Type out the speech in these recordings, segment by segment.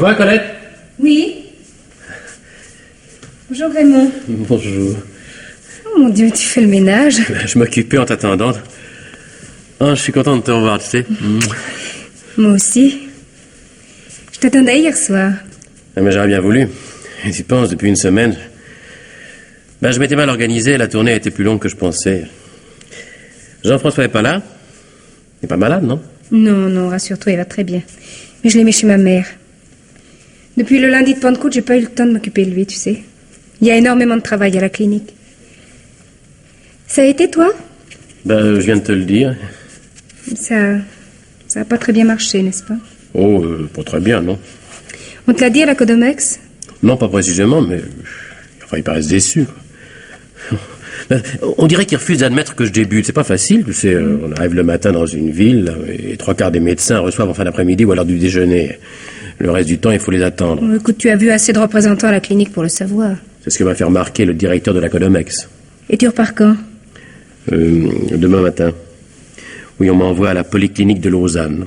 toi, Colette? Oui. Bonjour Raymond. Bonjour. Oh mon Dieu, tu fais le ménage. Je m'occupais en t'attendant. Ah, je suis content de te revoir, tu sais. Moi aussi. Je t'attendais hier soir. Ah, mais j'aurais bien voulu. Et tu penses, depuis une semaine... je m'étais mal organisé, la tournée a été plus longue que je pensais. Jean-François est pas là? Il est pas malade, non? Non, rassure-toi, il va très bien. Mais je l'ai mis chez ma mère. Depuis le lundi de Pentecôte, j'ai pas eu le temps de m'occuper de lui, tu sais. Il y a énormément de travail à la clinique. Ça a été, toi? Je viens de te le dire. Ça a pas très bien marché, n'est-ce pas? Oh, pas très bien, non? On te l'a dit à la Codomex? Non, pas précisément, mais... Enfin, ils paraissent déçus, quoi. On dirait qu'ils refusent d'admettre que je débute. C'est pas facile, tu sais. On arrive le matin dans une ville et 3/4 des médecins reçoivent en fin d'après-midi ou à l'heure du déjeuner. Le reste du temps, il faut les attendre. Écoute, tu as vu assez de représentants à la clinique pour le savoir. C'est ce que m'a fait remarquer le directeur de la Codomex. Et tu repars quand? Demain matin. Oui, on m'envoie à la polyclinique de Lausanne.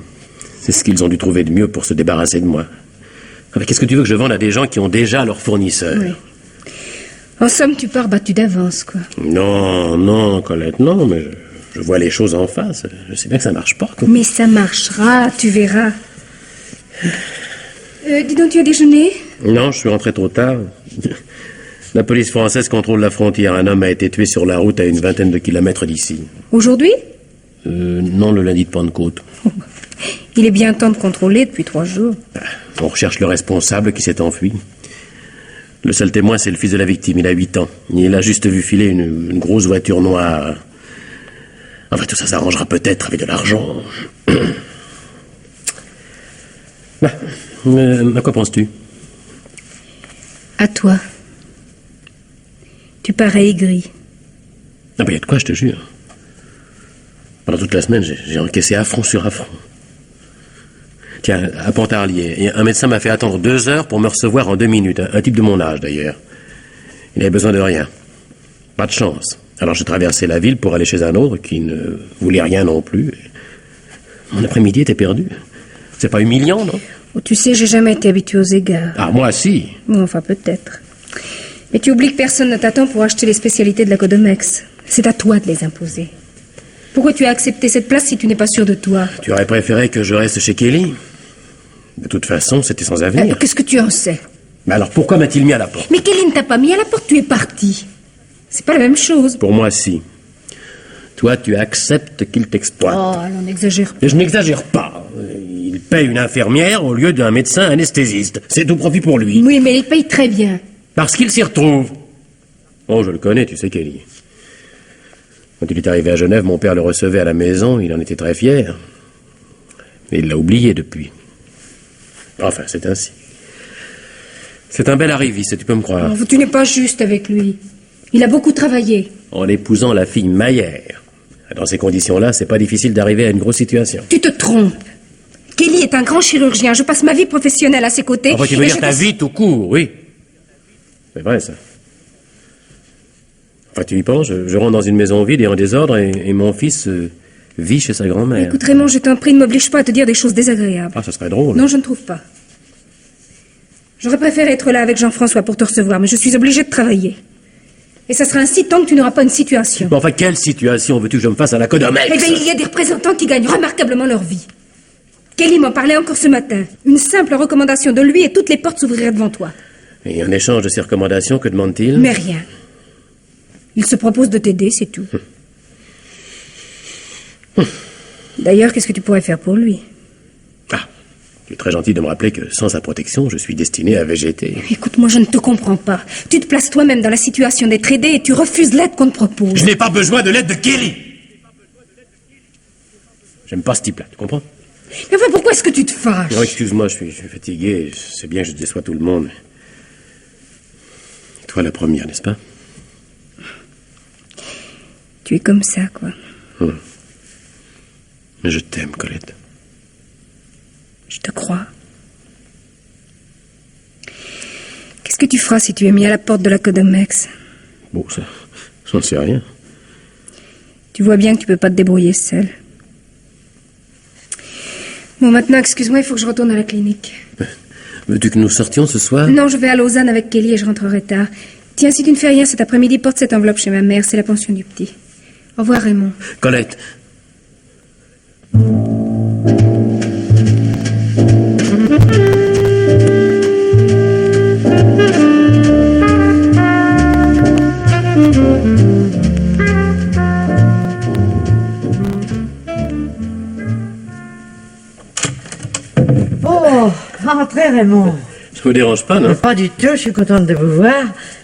C'est ce qu'ils ont dû trouver de mieux pour se débarrasser de moi. Enfin, qu'est-ce que tu veux que je vende à des gens qui ont déjà leurs fournisseurs? Oui. En somme, tu pars battu d'avance, quoi. Non, Colette, non, mais je vois les choses en face. Je sais bien que ça marche pas, quoi. Mais ça marchera, tu verras. Dis donc, tu as déjeuné? Non, je suis rentré trop tard. La police française contrôle la frontière. Un homme a été tué sur la route à une 20aine de kilomètres d'ici. Aujourd'hui? Non, le lundi de Pentecôte. Il est bien temps de contrôler depuis 3 jours. On recherche le responsable qui s'est enfui. Le seul témoin, c'est le fils de la victime. Il a 8 ans. Il a juste vu filer une grosse voiture noire. Enfin, tout ça s'arrangera peut-être avec de l'argent. À quoi penses-tu? À toi. Tu parais aigri. Ah il y a de quoi, je te jure. Pendant toute la semaine, j'ai encaissé affront sur affront. Tiens, à Pontarlier, un médecin m'a fait attendre 2 heures pour me recevoir en 2 minutes. Un type de mon âge, d'ailleurs. Il n'avait besoin de rien. Pas de chance. Alors j'ai traversé la ville pour aller chez un autre qui ne voulait rien non plus. Mon après-midi était perdu. C'est pas humiliant, non? Oh, tu sais, j'ai jamais été habitué aux égards. Ah, moi, si. Bon, enfin, peut-être. Mais tu oublies que personne ne t'attend pour acheter les spécialités de la Codomex. C'est à toi de les imposer. Pourquoi tu as accepté cette place si tu n'es pas sûr de toi? Tu aurais préféré que je reste chez Kelly? De toute façon, c'était sans avenir. Qu'est-ce que tu en sais? Mais alors, pourquoi m'a-t-il mis à la porte? Mais Kelly ne t'a pas mis à la porte, tu es parti. C'est pas la même chose. Pour moi, si. Toi, tu acceptes qu'il t'exploite. Oh, alors n'exagère pas. Et je n'exagère pas. Il paye une infirmière au lieu d'un médecin anesthésiste. C'est tout profit pour lui. Oui, mais il paye très bien. Parce qu'il s'y retrouve. Oh, je le connais, tu sais, Kelly. Quand il est arrivé à Genève, mon père le recevait à la maison. Il en était très fier. Mais il l'a oublié depuis. Enfin, c'est ainsi. C'est un bel arriviste, tu peux me croire. Oh, tu n'es pas juste avec lui. Il a beaucoup travaillé. En épousant la fille Maillère. Dans ces conditions-là, c'est pas difficile d'arriver à une grosse situation. Tu te trompes. Kelly est un grand chirurgien. Je passe ma vie professionnelle à ses côtés. Enfin, tu veux dire ta vie tout court, oui. C'est vrai, ça. Enfin, tu y penses, je rentre dans une maison vide et en désordre et mon fils vit chez sa grand-mère. Écoute, Raymond, je t'en prie, ne m'oblige pas à te dire des choses désagréables. Ah, ça serait drôle. Non, je ne trouve pas. J'aurais préféré être là avec Jean-François pour te recevoir, mais je suis obligée de travailler. Et ça sera ainsi tant que tu n'auras pas une situation. Bon, enfin, quelle situation veux-tu que je me fasse à la Codomex? Eh bien, il y a des représentants qui gagnent remarquablement leur vie. Kelly m'en parlait encore ce matin. Une simple recommandation de lui et toutes les portes s'ouvriraient devant toi. Et en échange de ces recommandations, que demande-t-il? Mais rien. Il se propose de t'aider, c'est tout. D'ailleurs, qu'est-ce que tu pourrais faire pour lui? Ah, tu es très gentil de me rappeler que sans sa protection, je suis destiné à végéter. Écoute, moi, je ne te comprends pas. Tu te places toi-même dans la situation d'être aidé et tu refuses l'aide qu'on te propose. Je n'ai pas besoin de l'aide de Kelly. J'aime pas ce type-là, tu comprends? Mais enfin, pourquoi est-ce que tu te fâches? Non, excuse-moi, je suis fatigué. C'est bien que je déçois tout le monde. Toi, la première, n'est-ce pas? Tu es comme ça, quoi. Mais je t'aime, Colette. Je te crois. Qu'est-ce que tu feras si tu es mis à la porte de la Codomex? Bon, ça, j'en sais rien. Tu vois bien que tu peux pas te débrouiller seul. Bon, maintenant, excuse-moi, il faut que je retourne à la clinique. Veux-tu que nous sortions ce soir? Non, je vais à Lausanne avec Kelly et je rentrerai tard. Tiens, si tu ne fais rien cet après-midi, porte cette enveloppe chez ma mère. C'est la pension du petit. Au revoir, Raymond. Colette. Oh, entrez Raymond. Ça vous dérange pas, non? Pas du tout, je suis contente de vous voir.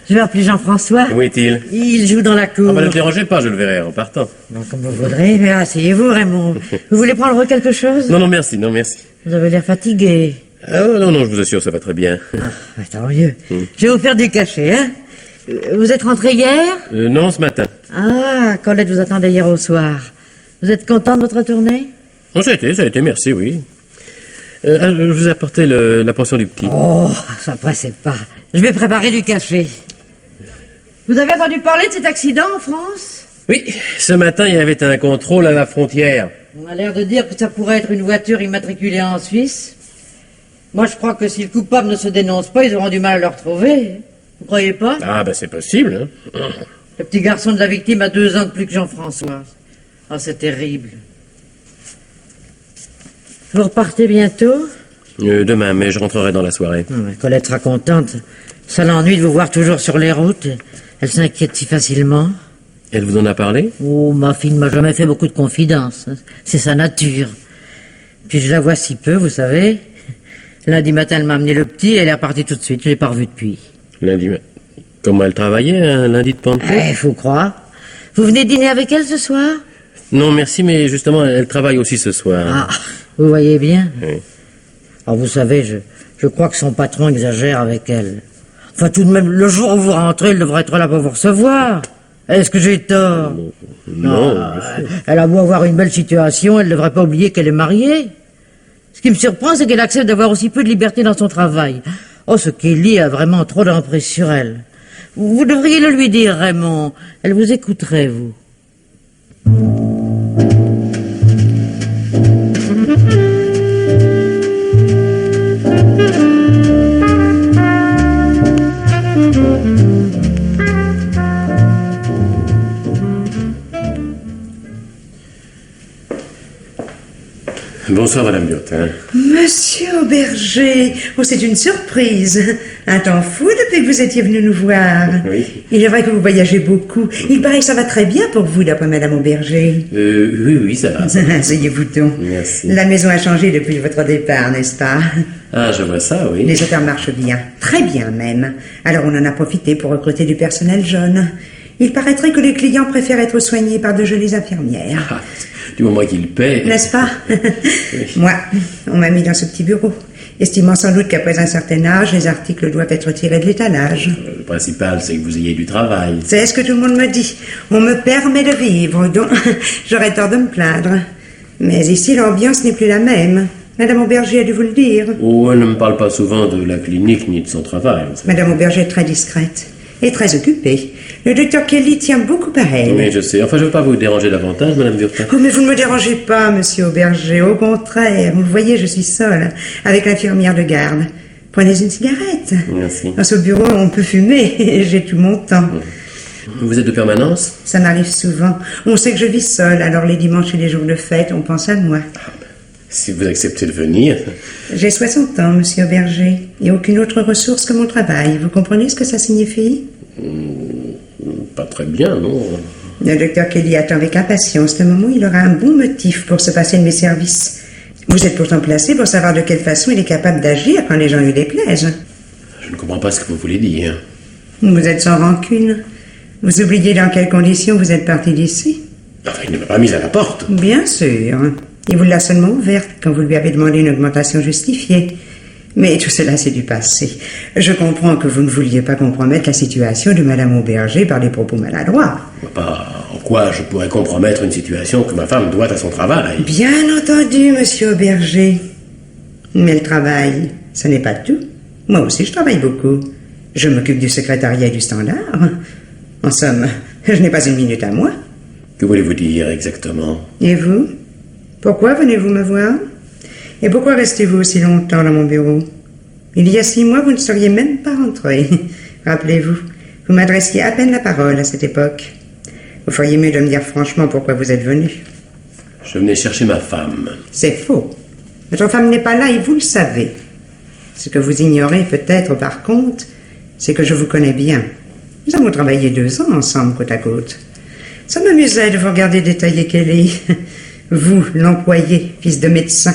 Je vais appeler Jean-François. Où est-il? Il joue dans la cour. Ah bah ne le dérangez pas, je le verrai en partant. Non, comme vous voudrez, mais asseyez-vous Raymond. Vous voulez prendre quelque chose? Non, non, merci, non, merci. Vous avez l'air fatigué. Ah non, non, je vous assure, ça va très bien. Ah, tant mieux. Je vais vous faire du café, hein. Vous êtes rentré hier? Non, ce matin. Ah, Colette vous attendait hier au soir. Vous êtes content de votre tournée? Oh, ça a été, merci, oui. Je vous ai apporté la pension du petit. Oh, ça pressait pas. Je vais préparer du café. Vous avez entendu parler de cet accident en France? Oui, ce matin, il y avait un contrôle à la frontière. On a l'air de dire que ça pourrait être une voiture immatriculée en Suisse. Moi, je crois que si le coupable ne se dénonce pas, ils auront du mal à le retrouver. Vous croyez pas? Ah, ben c'est possible, hein. Le petit garçon de la victime a 2 ans de plus que Jean-François. Oh, c'est terrible. Vous repartez bientôt? Demain, mais je rentrerai dans la soirée. Colette sera contente. Ça l'ennuie de vous voir toujours sur les routes. Elle s'inquiète si facilement. Elle vous en a parlé? Oh, ma fille ne m'a jamais fait beaucoup de confidences. C'est sa nature. Puis je la vois si peu, vous savez. Lundi matin, elle m'a amené le petit et elle est repartie tout de suite. Je l'ai pas revu depuis. Lundi, comment elle travaillait, un lundi de Pentecôte? Faut croire. Vous venez dîner avec elle ce soir? Non, merci, mais justement, elle travaille aussi ce soir. Ah, vous voyez bien. Oui. Alors vous savez, je crois que son patron exagère avec elle. Enfin, tout de même, le jour où vous rentrez, elle devrait être là pour vous recevoir. Est-ce que j'ai tort? Non. Elle a beau avoir une belle situation, elle ne devrait pas oublier qu'elle est mariée. Ce qui me surprend, c'est qu'elle accepte d'avoir aussi peu de liberté dans son travail. Oh, ce Kelly a vraiment trop d'emprise sur elle. Vous devriez le lui dire, Raymond. Elle vous écouterait, vous. Bonsoir, Madame Burtin. Monsieur Auberger, oh, c'est une surprise. Un temps fou depuis que vous étiez venu nous voir. Oui. Il est vrai que vous voyagez beaucoup. Il paraît que ça va très bien pour vous, d'après Madame Auberger. Oui, ça va. Asseyez-vous donc. Merci. La maison a changé depuis votre départ, n'est-ce pas? Ah, je vois ça, oui. Les hôtels marchent bien, très bien même. Alors on en a profité pour recruter du personnel jeune. Il paraîtrait que les clients préfèrent être soignés par de jolies infirmières. Ah, du moment qu'il paie. N'est-ce pas? Moi, on m'a mis dans ce petit bureau, estimant sans doute qu'après un certain âge, les articles doivent être tirés de l'étalage. Le principal, c'est que vous ayez du travail. C'est ce que tout le monde me dit. On me permet de vivre, donc j'aurais tort de me plaindre. Mais ici, l'ambiance n'est plus la même. Madame Auberger a dû vous le dire. Oh, elle ne me parle pas souvent de la clinique ni de son travail. Madame Auberger est très discrète et très occupée. Le docteur Kelly tient beaucoup à elle. Oui, je sais. Enfin, je ne veux pas vous déranger davantage, Madame Burtin. Oh, mais vous ne me dérangez pas, monsieur Auberger. Au contraire, vous voyez, je suis seule, avec l'infirmière de garde. Prenez une cigarette. Merci. Dans ce bureau, on peut fumer et j'ai tout mon temps. Vous êtes de permanence? Ça m'arrive souvent. On sait que je vis seule, alors les dimanches et les jours de fête, on pense à moi. Si vous acceptez de venir. J'ai 60 ans, monsieur Auberger, et aucune autre ressource que mon travail. Vous comprenez ce que ça signifie? Pas très bien, non? Le docteur Kelly attend avec impatience le moment où il aura un bon motif pour se passer de mes services. Vous êtes pourtant placé pour savoir de quelle façon il est capable d'agir quand les gens lui déplaisent. Je ne comprends pas ce que vous voulez dire. Vous êtes sans rancune. Vous oubliez dans quelles conditions vous êtes parti d'ici? Enfin, il ne m'a pas mise à la porte. Bien sûr. Il vous l'a seulement ouverte quand vous lui avez demandé une augmentation justifiée. Mais tout cela, c'est du passé. Je comprends que vous ne vouliez pas compromettre la situation de Madame Auberger par des propos maladroits. Pas en quoi je pourrais compromettre une situation que ma femme doit à son travail. Bien entendu, monsieur Auberger. Mais le travail, ce n'est pas tout. Moi aussi, je travaille beaucoup. Je m'occupe du secrétariat et du standard. En somme, je n'ai pas une minute à moi. Que voulez-vous dire exactement? Et vous? Pourquoi venez-vous me voir? Et pourquoi restez-vous aussi longtemps dans mon bureau? Il y a 6 mois, vous ne seriez même pas rentré. Rappelez-vous, vous m'adressiez à peine la parole à cette époque. Vous feriez mieux de me dire franchement pourquoi vous êtes venu. Je venais chercher ma femme. C'est faux. Votre femme n'est pas là et vous le savez. Ce que vous ignorez peut-être par contre, c'est que je vous connais bien. Nous avons travaillé 2 ans ensemble côte à côte. Ça m'amusait de vous regarder détailler Kelly. Vous, l'employé, fils de médecin,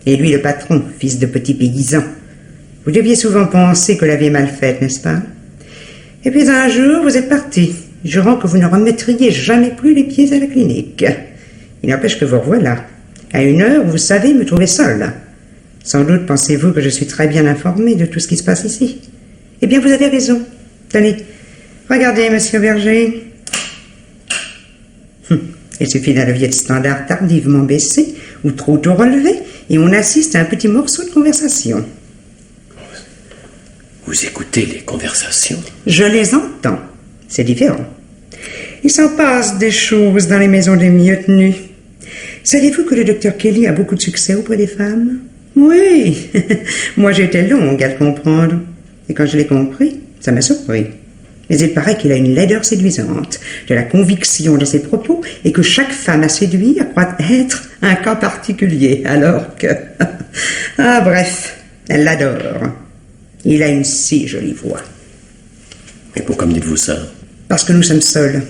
et lui, le patron, fils de petit paysan. Vous deviez souvent penser que la vie est mal faite, n'est-ce pas? Et puis un jour, vous êtes parti, jurant que vous ne remettriez jamais plus les pieds à la clinique. Il n'empêche que vous revoilà. À une heure, vous savez me trouver seul. Sans doute pensez-vous que je suis très bien informé de tout ce qui se passe ici. Eh bien, vous avez raison. Tenez, regardez, monsieur Berger. Il suffit d'un levier de standard tardivement baissé ou trop tôt relevé et on assiste à un petit morceau de conversation. Vous écoutez les conversations? Je les entends. C'est différent. Il s'en passe des choses dans les maisons des mieux tenues. Saviez-vous que le docteur Kelly a beaucoup de succès auprès des femmes? Oui. Moi, j'ai été longue à le comprendre. Et quand je l'ai compris, ça m'a surpris. Mais il paraît qu'il a une laideur séduisante, de la conviction dans ses propos, et que chaque femme à séduire croit être un cas particulier, alors que... Ah, bref, elle l'adore. Il a une si jolie voix. Et pourquoi me dites-vous ça? Parce que nous sommes seuls,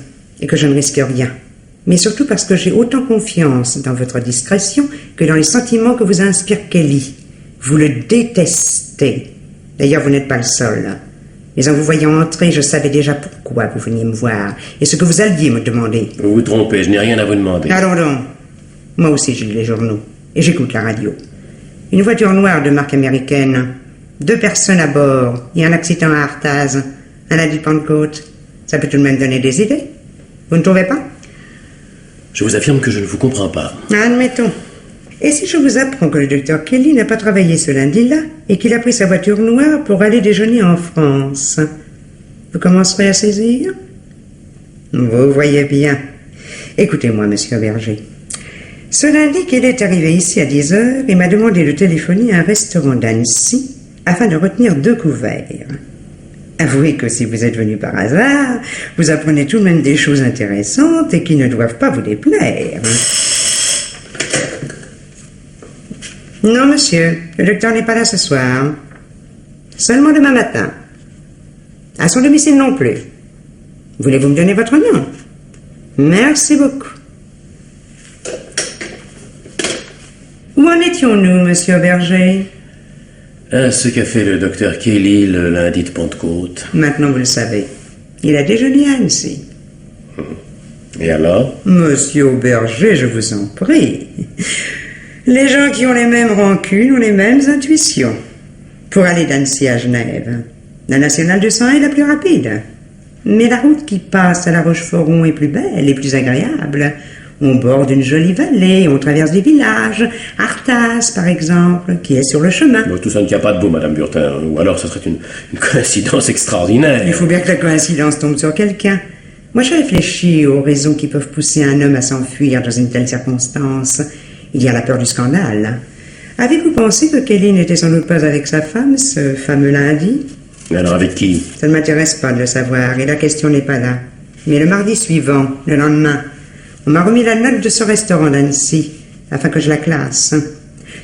et que je ne risque rien. Mais surtout parce que j'ai autant confiance dans votre discrétion que dans les sentiments que vous inspire Kelly. Vous le détestez. D'ailleurs, vous n'êtes pas le seul. Mais en vous voyant entrer, je savais déjà pourquoi vous veniez me voir et ce que vous alliez me demander. Vous vous trompez, je n'ai rien à vous demander. Allons donc. Moi aussi, je lis les journaux et j'écoute la radio. Une voiture noire de marque américaine, 2 personnes à bord et un accident à Artaz, un lundi de Pentecôte. Ça peut tout de même donner des idées. Vous ne trouvez pas? Je vous affirme que je ne vous comprends pas. Admettons. Et si je vous apprends que le docteur Kelly n'a pas travaillé ce lundi-là et qu'il a pris sa voiture noire pour aller déjeuner en France, vous commencerez à saisir? Vous voyez bien. Écoutez-moi, monsieur Berger. Ce lundi qu'il est arrivé ici à 10 heures, il m'a demandé de téléphoner à un restaurant d'Annecy afin de retenir 2 couverts. Avouez que si vous êtes venu par hasard, vous apprenez tout de même des choses intéressantes et qui ne doivent pas vous déplaire. Non, monsieur, le docteur n'est pas là ce soir. Seulement demain matin. À son domicile non plus. Voulez-vous me donner votre nom? Merci beaucoup. Où en étions-nous, monsieur Berger? Ce qu'a fait le docteur Kelly le lundi de Pentecôte. Maintenant, vous le savez. Il a déjeuné à Annecy. Et alors? Monsieur Auberger, je vous en prie. Les gens qui ont les mêmes rancunes ont les mêmes intuitions. Pour aller d'Annecy à Genève, la nationale 201 est la plus rapide. Mais la route qui passe à La Rochefoucauld est plus belle et plus agréable. On borde une jolie vallée, on traverse des villages, Arthas par exemple, qui est sur le chemin. Bon, tout ça ne tient pas debout, Madame Burtin. Ou alors ce serait une coïncidence extraordinaire. Il faut bien que la coïncidence tombe sur quelqu'un. Moi, je réfléchis aux raisons qui peuvent pousser un homme à s'enfuir dans une telle circonstance. Il y a la peur du scandale. Avez-vous pensé que Kelly n'était sans doute pas avec sa femme ce fameux lundi? Alors avec qui? Ça ne m'intéresse pas de le savoir, et la question n'est pas là. Mais le mardi suivant, le lendemain, on m'a remis la note de ce restaurant d'Annecy, afin que je la classe.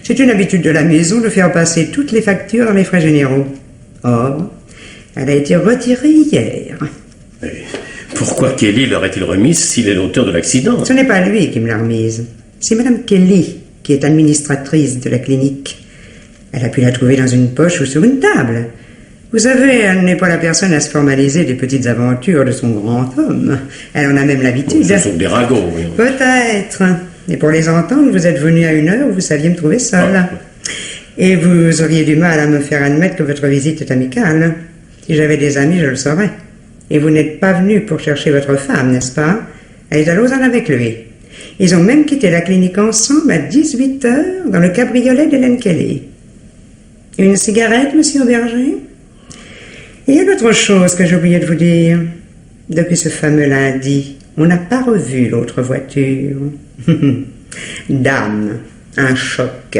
C'est une habitude de la maison de faire passer toutes les factures dans les frais généraux. Or, elle a été retirée hier. Mais pourquoi Kelly l'aurait-il remise s'il est l'auteur de l'accident? Ce n'est pas lui qui me l'a remise. C'est Madame Kelly, qui est administratrice de la clinique. Elle a pu la trouver dans une poche ou sur une table. Vous savez, elle n'est pas la personne à se formaliser des petites aventures de son grand homme. Elle en a même l'habitude. Ce sont des ragots, oui. Peut-être. Et pour les entendre, vous êtes venu à une heure où vous saviez me trouver seul. Et vous auriez du mal à me faire admettre que votre visite est amicale. Si j'avais des amis, je le saurais. Et vous n'êtes pas venu pour chercher votre femme, n'est-ce pas? Elle est à Lausanne avec lui. Ils ont même quitté la clinique ensemble à 18 heures dans le cabriolet d'Hélène Kelly. Une cigarette, monsieur Auberger? Il y a une autre chose que j'ai oublié de vous dire. Depuis ce fameux lundi, on n'a pas revu l'autre voiture. Dame, un choc,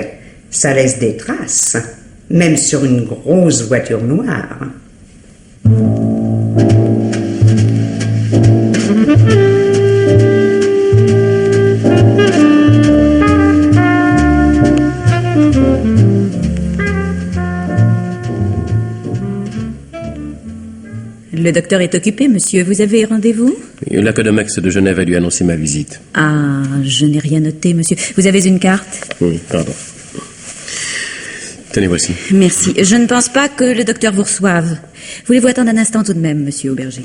ça laisse des traces. même sur une grosse voiture noire. Le docteur est occupé, monsieur. Vous avez rendez-vous? La Codomex de Genève a dû annoncer ma visite. Ah, je n'ai rien noté, monsieur. Vous avez une carte? Oui, pardon. Tenez, voici. Merci. Je ne pense pas que le docteur vous reçoive. Voulez-vous attendre un instant tout de même, monsieur Auberger?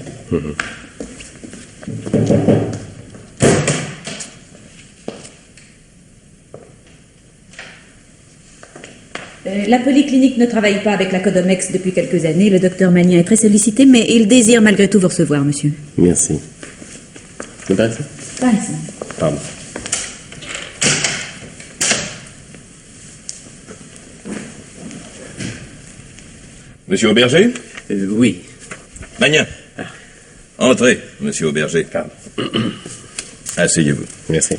La polyclinique ne travaille pas avec la Codomex depuis quelques années. Le docteur Magnin est très sollicité, mais il désire malgré tout vous recevoir, monsieur. Merci. C'est pas ça? Pas ici. Pardon. Monsieur Auberger? Oui. Magnin. Entrez, monsieur Auberger. Pardon. Asseyez-vous. Merci.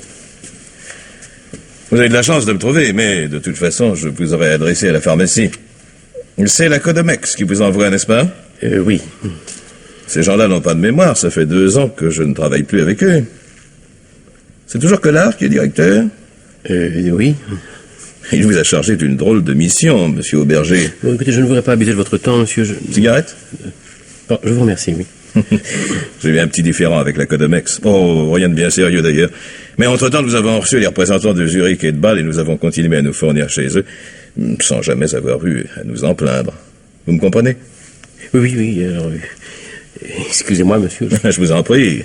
Vous avez de la chance de me trouver, mais de toute façon, je vous aurais adressé à la pharmacie. C'est la Codomex qui vous envoie, n'est-ce pas? Oui. Ces gens-là n'ont pas de mémoire, ça fait 2 ans que je ne travaille plus avec eux. C'est toujours Collard qui est directeur? Oui. Il vous a chargé d'une drôle de mission, monsieur Auberger. Bon, écoutez, je ne voudrais pas abuser de votre temps, monsieur. Cigarette? Bon, je vous remercie, oui. J'ai eu un petit différend avec la Codomex. Oh, rien de bien sérieux d'ailleurs. Mais entre-temps, nous avons reçu les représentants de Zurich et de Bâle et nous avons continué à nous fournir chez eux, sans jamais avoir eu à nous en plaindre. Vous me comprenez? Oui, alors... excusez-moi, monsieur. Je vous en prie.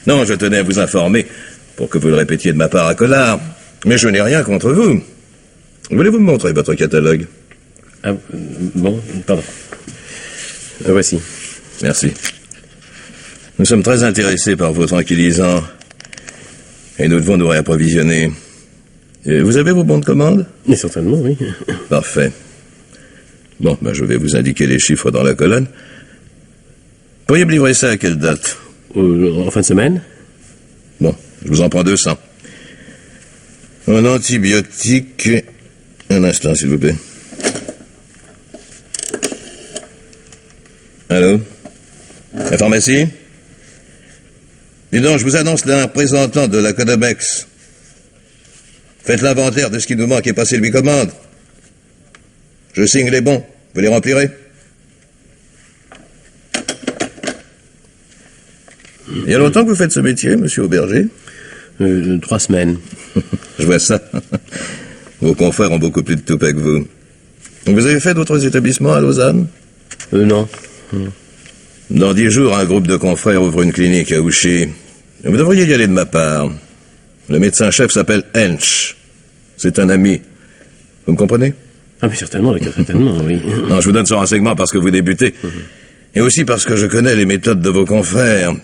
Non, je tenais à vous informer pour que vous le répétiez de ma part à Collard. Mais je n'ai rien contre vous. Voulez-vous me montrer votre catalogue? Ah, bon, pardon. Voici. Merci. Nous sommes très intéressés par vos tranquillisants et nous devons nous réapprovisionner. Vous avez vos bons de commande? Mais certainement, oui. Parfait. Bon, je vais vous indiquer les chiffres dans la colonne. Pourriez me livrer ça à quelle date? En fin de semaine? Bon, je vous en prends 200. Un antibiotique... Un instant, s'il vous plaît. Allô? La pharmacie? Dis donc, je vous annonce là un représentant de la Codomex. Faites l'inventaire de ce qui nous manque et passez-lui commande. Je signe les bons. Vous les remplirez? Il y a longtemps que vous faites ce métier, monsieur Auberger? 3 semaines. Je vois ça. Vos confrères ont beaucoup plus de toupet que vous. Vous avez fait d'autres établissements à Lausanne? Non. Dans 10 jours, un groupe de confrères ouvre une clinique à Ouchy. Vous devriez y aller de ma part. Le médecin-chef s'appelle Hensch. C'est un ami. Vous me comprenez? Ah, mais certainement, d'accord, certainement, oui. Non, je vous donne ce renseignement parce que vous débutez. Et aussi parce que je connais les méthodes de vos confrères.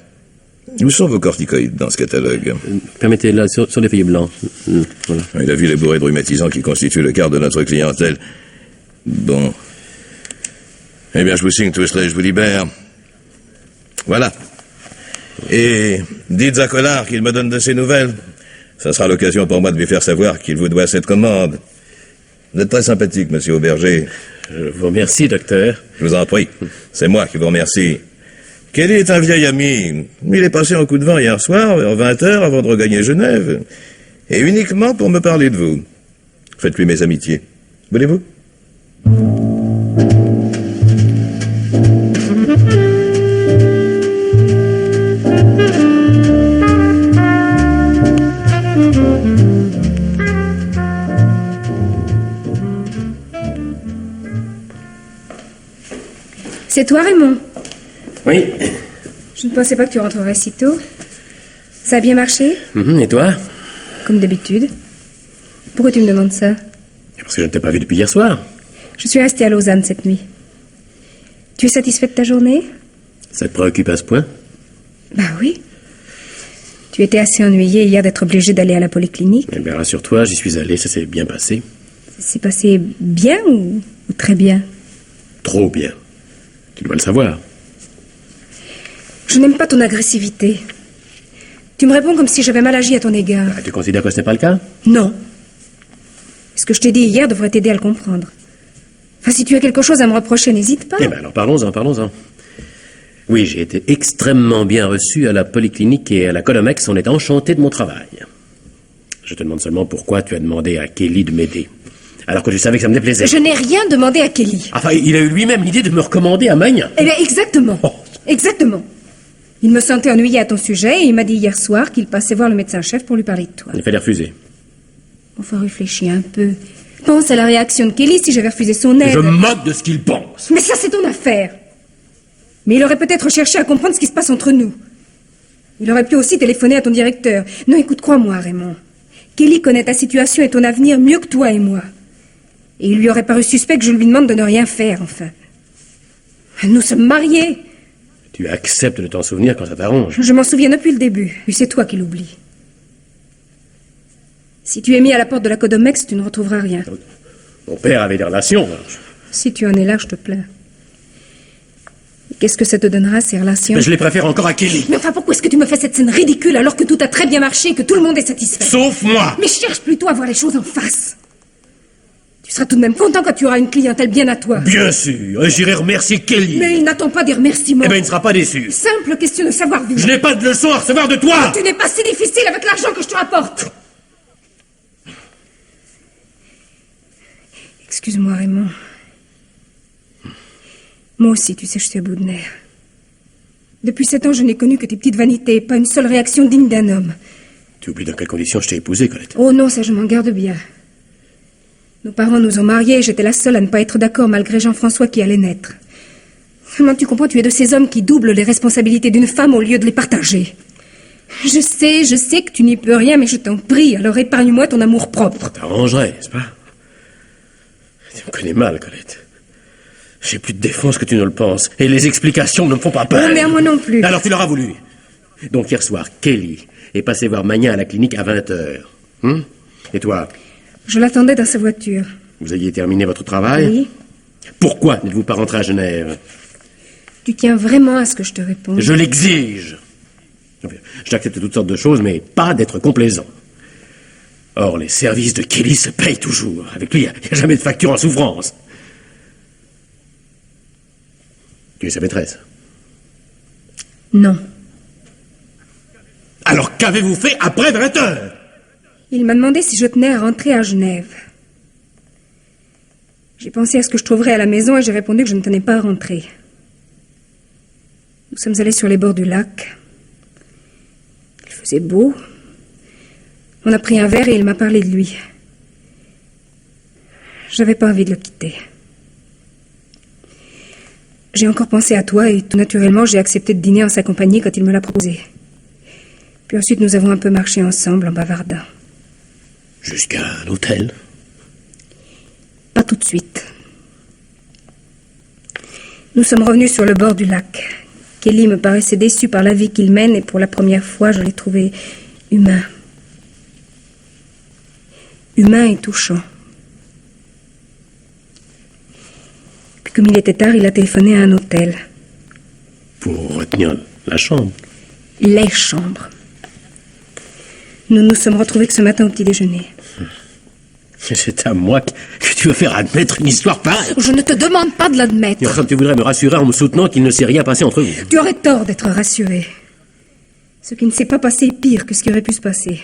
Où sont vos corticoïdes dans ce catalogue? Permettez, là, sur les feuilles blancs. Voilà. Il a vu les bourrées de rhumatisants qui constituent le quart de notre clientèle. Bon. Eh bien, je vous signe tout cela et je vous libère. Voilà. Et dites à Collard qu'il me donne de ses nouvelles. Ça sera l'occasion pour moi de lui faire savoir qu'il vous doit cette commande. Vous êtes très sympathique, monsieur Auberger. Je vous remercie, docteur. Je vous en prie. C'est moi qui vous remercie. Kelly est un vieil ami. Il est passé en coup de vent hier soir, vers 20h, avant de regagner Genève. Et uniquement pour me parler de vous. Faites-lui mes amitiés. Voulez-vous? C'est toi, Raymond? Oui. Je ne pensais pas que tu rentrerais si tôt. Ça a bien marché? Et toi? Comme d'habitude. Pourquoi tu me demandes ça? Parce que je ne t'ai pas vu depuis hier soir. Je suis restée à Lausanne cette nuit. Tu es satisfait de ta journée? Ça te préoccupe à ce point? Bah oui. Tu étais assez ennuyé hier d'être obligé d'aller à la polyclinique. Eh bien, rassure-toi, j'y suis allé, ça s'est bien passé. Ça s'est passé bien ou très bien? Trop bien. Tu dois le savoir. Je n'aime pas ton agressivité. Tu me réponds comme si j'avais mal agi à ton égard. Ah, tu considères que ce n'est pas le cas? Non. Ce que je t'ai dit hier devrait t'aider à le comprendre. Enfin, si tu as quelque chose à me reprocher, n'hésite pas. Eh bien, alors parlons-en. Oui, j'ai été extrêmement bien reçu à la polyclinique et à la Codomex. On est enchanté de mon travail. Je te demande seulement pourquoi tu as demandé à Kelly de m'aider. Alors que je savais que ça me déplaisait. Je n'ai rien demandé à Kelly. Enfin, il a eu lui-même l'idée de me recommander à Magna. Eh bien, exactement. Oh. Exactement. Il me sentait ennuyé à ton sujet et il m'a dit hier soir qu'il passait voir le médecin-chef pour lui parler de toi. Il fallait refuser. Enfin, réfléchis un peu. Pense à la réaction de Kelly si j'avais refusé son aide. Je me moque de ce qu'il pense. Mais ça, c'est ton affaire. Mais il aurait peut-être cherché à comprendre ce qui se passe entre nous. Il aurait pu aussi téléphoner à ton directeur. Non, écoute, crois-moi, Raymond. Kelly connaît ta situation et ton avenir mieux que toi et moi. Et il lui aurait paru suspect que je lui demande de ne rien faire, enfin. Nous sommes mariés. Tu acceptes de t'en souvenir quand ça t'arrange. Je m'en souviens depuis le début. Et c'est toi qui l'oublies. Si tu es mis à la porte de la Codomex, tu ne retrouveras rien. Mon père avait des relations. Si tu en es là, je te plains. Et qu'est-ce que ça te donnera, ces relations? Mais je les préfère encore à Kelly. Mais enfin, pourquoi est-ce que tu me fais cette scène ridicule alors que tout a très bien marché et que tout le monde est satisfait? Sauf moi. Mais cherche plutôt à voir les choses en face. Tu seras tout de même content quand tu auras une clientèle bien à toi. Bien sûr, j'irai remercier Kelly. Mais il n'attend pas des remerciements. Eh bien, il ne sera pas déçu. Simple question de savoir-vivre. Je n'ai pas de leçon à recevoir de toi. Tu n'es pas si difficile avec l'argent que je te rapporte. Excuse-moi, Raymond. Moi aussi, tu sais, je suis à bout de nerfs. Depuis 7 ans, je n'ai connu que tes petites vanités, pas une seule réaction digne d'un homme. Tu oublies dans quelles conditions je t'ai épousé, Colette. Oh non, ça je m'en garde bien. Nos parents nous ont mariés et j'étais la seule à ne pas être d'accord malgré Jean-François qui allait naître. Comment tu comprends, tu es de ces hommes qui doublent les responsabilités d'une femme au lieu de les partager. Je sais que tu n'y peux rien, mais je t'en prie, alors épargne-moi ton amour-propre. T'arrangerais, n'est-ce pas? Tu me connais mal, Colette. J'ai plus de défense que tu ne le penses. Et les explications ne me font pas peur. Oh, mais à moi non plus. Alors tu l'auras voulu. Donc hier soir, Kelly est passé voir Magna à la clinique à 20h. Et toi? Je l'attendais dans sa voiture. Vous aviez terminé votre travail? Oui. Pourquoi n'êtes-vous pas rentré à Genève? Tu tiens vraiment à ce que je te réponde? Je l'exige. J'accepte toutes sortes de choses, mais pas d'être complaisant. Or, les services de Kelly se payent toujours. Avec lui, il n'y a jamais de facture en souffrance. Tu es sa maîtresse? Non. Alors qu'avez-vous fait après 20h? Il m'a demandé si je tenais à rentrer à Genève. J'ai pensé à ce que je trouverais à la maison et j'ai répondu que je ne tenais pas à rentrer. Nous sommes allés sur les bords du lac. Il faisait beau. On a pris un verre et il m'a parlé de lui. J'avais pas envie de le quitter. J'ai encore pensé à toi et tout naturellement j'ai accepté de dîner en sa compagnie quand il me l'a proposé. Puis ensuite nous avons un peu marché ensemble en bavardant. Jusqu'à l'hôtel? Pas tout de suite. Nous sommes revenus sur le bord du lac. Kelly me paraissait déçu par la vie qu'il mène et pour la première fois je l'ai trouvé humain. Humain et touchant. Puis comme il était tard, il a téléphoné à un hôtel. Pour retenir la chambre? Les chambres. Nous nous sommes retrouvés que ce matin au petit déjeuner. C'est à moi que tu veux faire admettre une histoire pareille. Je ne te demande pas de l'admettre. Il ressemble que tu voudrais me rassurer en me soutenant qu'il ne s'est rien passé entre vous. Tu aurais tort d'être rassuré. Ce qui ne s'est pas passé est pire que ce qui aurait pu se passer.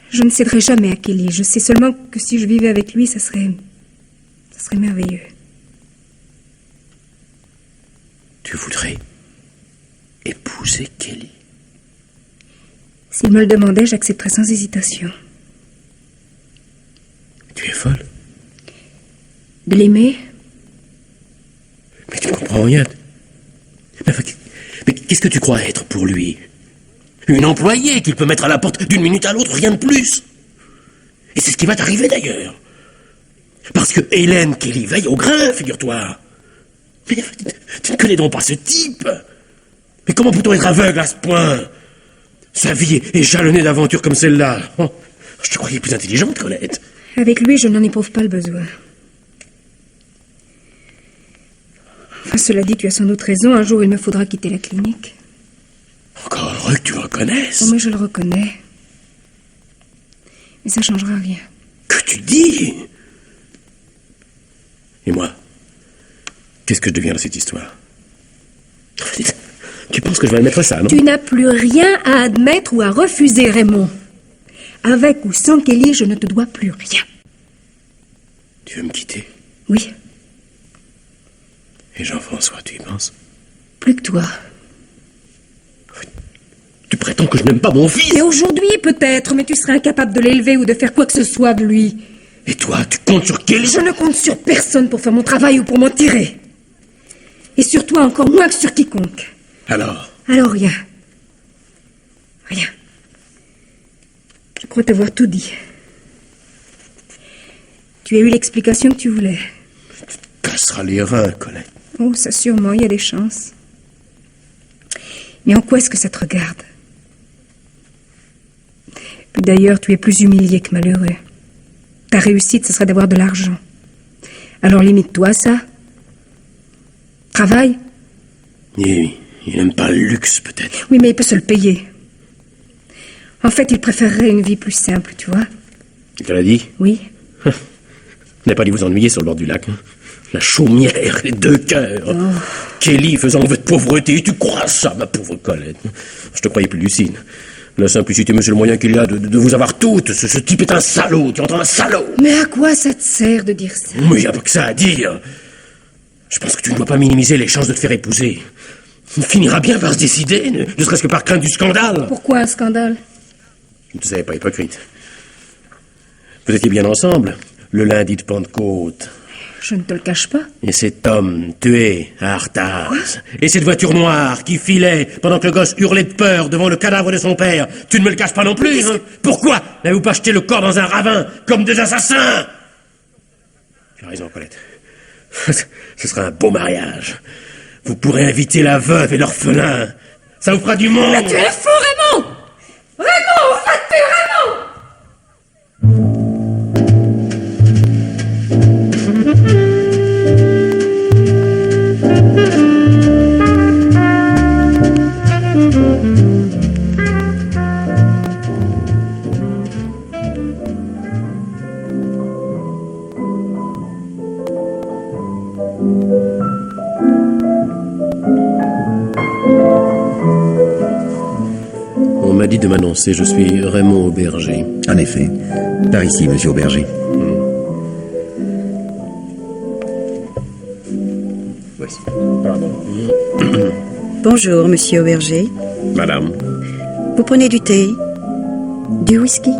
Je ne céderai jamais à Kelly. Je sais seulement que si je vivais avec lui, ça serait merveilleux. Tu voudrais épouser Kelly? S'il me le demandait, j'accepterais sans hésitation. Tu es folle? De l'aimer? Mais tu ne comprends rien. Mais qu'est-ce que tu crois être pour lui? Une employée qu'il peut mettre à la porte d'une minute à l'autre, rien de plus. Et c'est ce qui va t'arriver d'ailleurs. Parce que Hélène Kelly veille au grain, figure-toi. Mais tu ne connais donc pas ce type. Mais comment peut-on être aveugle à ce point? Sa vie est jalonnée d'aventures comme celle-là. Oh, je te croyais plus intelligente, Colette. Avec lui, je n'en éprouve pas le besoin. Enfin, cela dit, tu as sans doute raison. Un jour, il me faudra quitter la clinique. Encore heureux que tu le reconnaisses. Oh, mais je le reconnais. Mais ça changera rien. Que tu dis? Et moi, qu'est-ce que je deviens dans cette histoire? Tu penses que je vais admettre ça, non? Tu n'as plus rien à admettre ou à refuser, Raymond. Avec ou sans Kelly, je ne te dois plus rien. Tu veux me quitter? Oui, Et Jean-François, tu y penses? plus que toi. Tu prétends que je n'aime pas mon fils? Et aujourd'hui, peut-être, mais tu serais incapable de l'élever ou de faire quoi que ce soit de lui. Et toi, tu comptes sur Kelly? Je ne compte sur personne pour faire mon travail ou pour m'en tirer. Et sur toi encore moins que sur quiconque. Alors? Alors rien. Rien. Je crois t'avoir tout dit. Tu as eu l'explication que tu voulais. Tu te casseras les reins, Colette. Oh, ça sûrement, il y a des chances. Mais en quoi est-ce que ça te regarde? Puis d'ailleurs, tu es plus humilié que malheureux. Ta réussite, ce serait d'avoir de l'argent. Alors limite-toi ça. Travaille. Il n'aime pas le luxe, peut-être. Oui, mais il peut se le payer. En fait, il préférerait une vie plus simple, tu vois. Tu te l'as dit? Oui. Vous n'avez pas dit vous ennuyer sur le bord du lac, hein? La chaumière, les deux cœurs. Oh. Kelly faisant vœu de pauvreté, tu crois ça, ma pauvre Colette? Je te croyais plus lucide. La simplicité, monsieur, le moyen qu'il y a de vous avoir toutes. Ce type est un salaud, tu entends, un salaud. Mais à quoi ça te sert de dire ça? Mais il n'y a pas que ça à dire. Je pense que tu ne dois pas minimiser les chances de te faire épouser. Il finira bien par se décider, ne serait-ce que par crainte du scandale. Pourquoi un scandale? Je ne savais pas hypocrite. Vous étiez bien ensemble, le lundi de Pentecôte. Je ne te le cache pas. Et cet homme tué à Arthaz. Et cette voiture noire qui filait pendant que le gosse hurlait de peur devant le cadavre de son père. Tu ne me le caches pas non plus, hein? Pourquoi n'avez-vous pas jeté le corps dans un ravin comme deux assassins? Tu as raison, Colette. Ce sera un beau mariage. Vous pourrez inviter la veuve et l'orphelin. Ça vous fera du monde. Mais tu es fou, Raymond! Raymond, va te tuer, Raymond! On m'a dit de m'annoncer, je suis Raymond Auberger. En effet. Par ici, monsieur Auberger. Voici. Pardon. Bonjour, monsieur Auberger. Madame. Vous prenez du thé? Du whisky?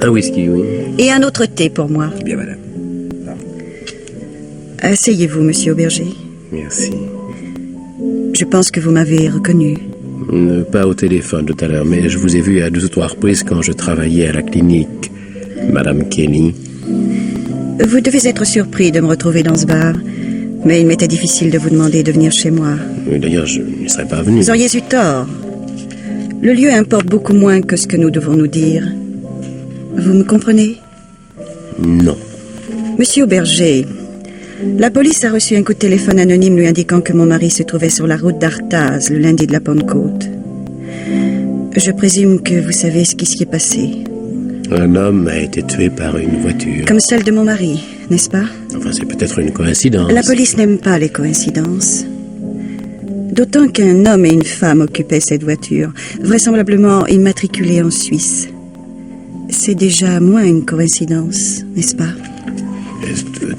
Un whisky, oui. Et un autre thé pour moi. Bien, madame. Asseyez-vous, monsieur Auberger. Merci. Je pense que vous m'avez reconnu. Pas au téléphone tout à l'heure, mais je vous ai vu à 2 ou 3 reprises quand je travaillais à la clinique. Madame Kelly. Vous devez être surpris de me retrouver dans ce bar. Mais il m'était difficile de vous demander de venir chez moi. Oui, d'ailleurs, je n'y serais pas venu. Vous auriez eu tort. Le lieu importe beaucoup moins que ce que nous devons nous dire. Vous me comprenez? Non. Monsieur Auberger, la police a reçu un coup de téléphone anonyme lui indiquant que mon mari se trouvait sur la route d'Arthaz le lundi de la Pentecôte. Je présume que vous savez ce qui s'y est passé. Un homme a été tué par une voiture. Comme celle de mon mari, n'est-ce pas? Enfin, c'est peut-être une coïncidence. La police n'aime pas les coïncidences. D'autant qu'un homme et une femme occupaient cette voiture, vraisemblablement immatriculée en Suisse. C'est déjà moins une coïncidence, n'est-ce pas?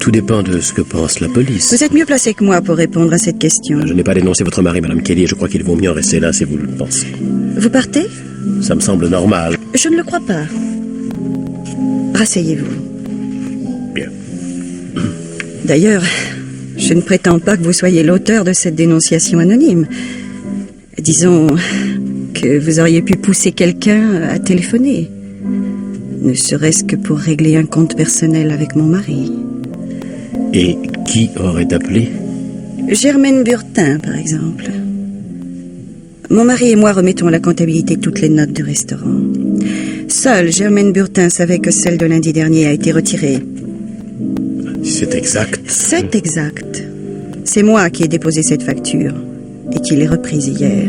Tout dépend de ce que pense la police. Vous êtes mieux placé que moi pour répondre à cette question. Je n'ai pas dénoncé votre mari, Madame Kelly, et je crois qu'il vaut mieux en rester là si vous le pensez. Vous partez? Ça me semble normal. Je ne le crois pas. Rasseyez-vous. Bien. D'ailleurs, je ne prétends pas que vous soyez l'auteur de cette dénonciation anonyme. Disons que vous auriez pu pousser quelqu'un à téléphoner. Ne serait-ce que pour régler un compte personnel avec mon mari. Et qui aurait appelé? Germaine Burtin, par exemple. Mon mari et moi remettons à la comptabilité toutes les notes du restaurant. Seule Germaine Burtin savait que celle de lundi dernier a été retirée. C'est exact. C'est exact. C'est moi qui ai déposé cette facture et qui l'ai reprise hier.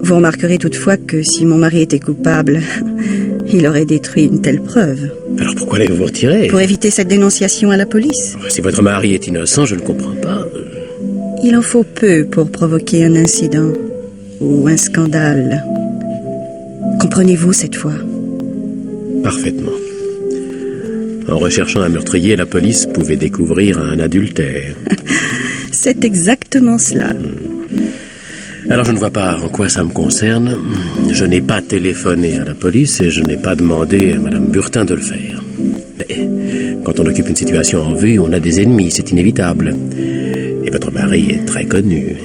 Vous remarquerez toutefois que si mon mari était coupable, il aurait détruit une telle preuve. Alors pourquoi allez-vous vous retirer? Pour éviter cette dénonciation à la police. Si votre mari est innocent, je ne comprends pas. Il en faut peu pour provoquer un incident ou un scandale. Comprenez-vous cette fois? Parfaitement. En recherchant un meurtrier, la police pouvait découvrir un adultère. C'est exactement cela. Alors je ne vois pas en quoi ça me concerne. Je n'ai pas téléphoné à la police et je n'ai pas demandé à Madame Burtin de le faire. Mais quand on occupe une situation en vue, on a des ennemis, c'est inévitable. Et votre mari est très connu.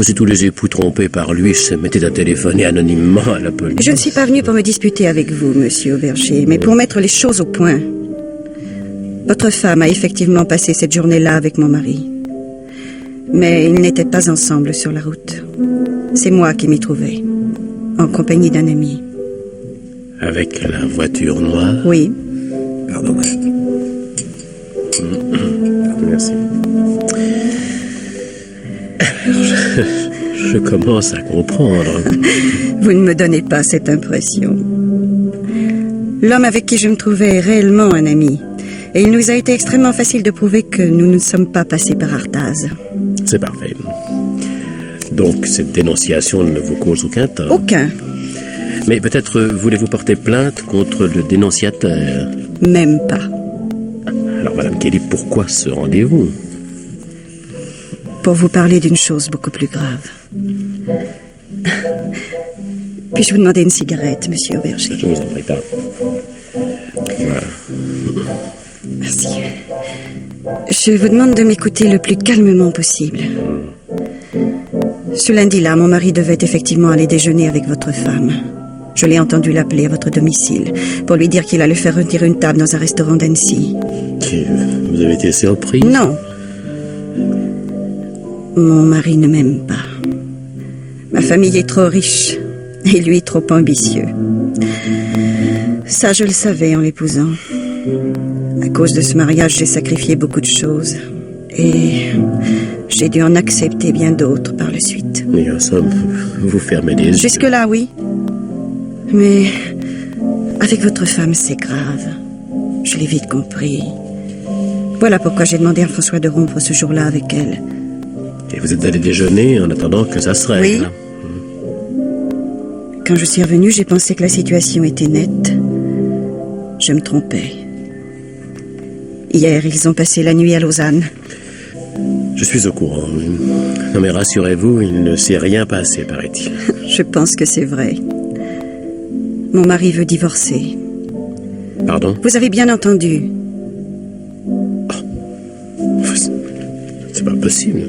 Si tous les époux trompés par lui se mettaient à téléphoner anonymement à la police... Je ne suis pas venu pour me disputer avec vous, monsieur Auberger, mais pour mettre les choses au point. Votre femme a effectivement passé cette journée-là avec mon mari. Mais ils n'étaient pas ensemble sur la route. C'est moi qui m'y trouvais, en compagnie d'un ami. Avec la voiture noire? Oui. Pardon. Merci. Je commence à comprendre. Vous ne me donnez pas cette impression. L'homme avec qui je me trouvais est réellement un ami. Et il nous a été extrêmement facile de prouver que nous ne sommes pas passés par Artaz. C'est parfait. Donc, cette dénonciation ne vous cause aucun tort? Aucun. Mais peut-être voulez-vous porter plainte contre le dénonciateur? Même pas. Alors, Madame Kelly, pourquoi ce rendez-vous? Pour vous parler d'une chose beaucoup plus grave. Puis-je vous demander une cigarette, monsieur Auberger? Je vous en prie pas. Voilà. Merci. Je vous demande de m'écouter le plus calmement possible. Ce lundi-là, mon mari devait effectivement aller déjeuner avec votre femme. Je l'ai entendu l'appeler à votre domicile pour lui dire qu'il allait faire retirer une table dans un restaurant d'Annecy. Vous avez été surpris? Non. Mon mari ne m'aime pas. Ma famille est trop riche et lui trop ambitieux. Ça, je le savais en l'épousant. À cause de ce mariage, j'ai sacrifié beaucoup de choses. Et j'ai dû en accepter bien d'autres par la suite. Mais en somme, vous fermez les yeux. Jusque-là, oui. Mais avec votre femme, c'est grave. Je l'ai vite compris. Voilà pourquoi j'ai demandé à François de rompre ce jour-là avec elle. Et vous êtes allé déjeuner en attendant que ça se règle? Oui. Quand je suis revenue, j'ai pensé que la situation était nette. Je me trompais. Hier, ils ont passé la nuit à Lausanne. Je suis au courant. Non mais rassurez-vous, il ne s'est rien passé, paraît-il. Je pense que c'est vrai. Mon mari veut divorcer. Pardon? Vous avez bien entendu. C'est pas possible.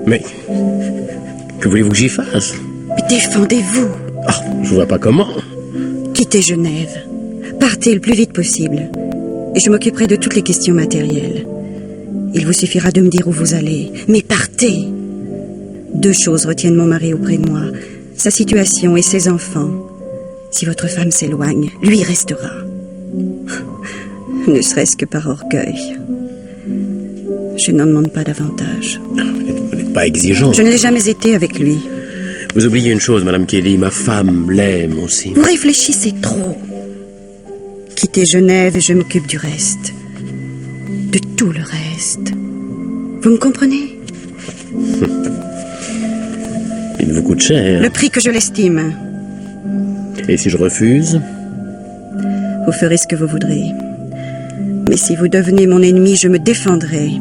Mais que voulez-vous que j'y fasse? Mais défendez-vous. Je vois pas comment. Quittez Genève. Partez le plus vite possible. Et je m'occuperai de toutes les questions matérielles. Il vous suffira de me dire où vous allez. Mais partez. 2 choses retiennent mon mari auprès de moi. Sa situation et ses enfants. Si votre femme s'éloigne, lui restera. Ne serait-ce que par orgueil. Je n'en demande pas davantage. Vous n'êtes pas exigeant. Je ne l'ai jamais été avec lui. Vous oubliez une chose, Madame Kelly, ma femme l'aime aussi. Vous réfléchissez trop. Quittez Genève et je m'occupe du reste. De tout le reste. Vous me comprenez? Il vous coûte cher. Le prix que je l'estime. Et si je refuse? Vous ferez ce que vous voudrez. Mais si vous devenez mon ennemi, je me défendrai.